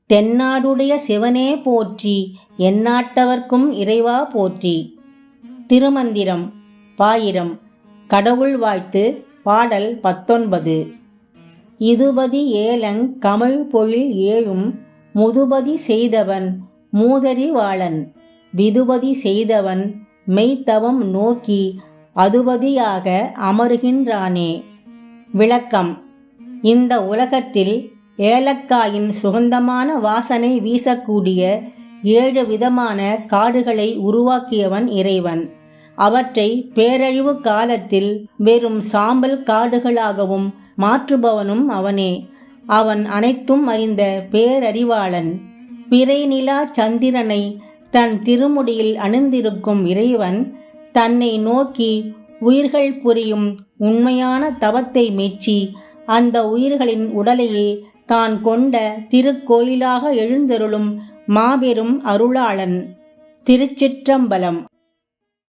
தென்னாடுடைய சிவனே போற்றி, எந்நாட்டவர்க்கும் இறைவா போற்றி. திருமந்திரம் பாயிரம். கடவுள் வாழ்த்து. பாடல் 19. இதுபதி ஏலங் கமழ் பொழில் ஏழும் முதுபதி செய்தவன் மூதறி வாளன் விதுபதி செய்தவன் மெய்த்தவம் நோக்கி அதுபதியாக அமருகின்றானே. விளக்கம். இந்த உலகத்தில் ஏலக்காயின் சுகந்தமான வாசனை வீசக்கூடிய 7 விதமான காடுகளை உருவாக்கியவன் இறைவன். அவற்றை பேரழிவு காலத்தில் வெறும் சாம்பல் காடுகளாகவும் மாற்றுபவனும் அவனே. அவன் அனைத்தும் அறிந்த பேரறிவாளன். பிறை நிலா சந்திரனை தன் திருமுடியில் அணிந்திருக்கும் இறைவன் தன்னை நோக்கி உயிர்கள் புரியும் உண்மையான தவத்தை மெச்சி அந்த உயிர்களின் உடலையே தான் கொண்ட திருக்கோயிலாக எழுந்தருளும் மாபெரும் அருளாளன். திருச்சிற்றம்பலம்.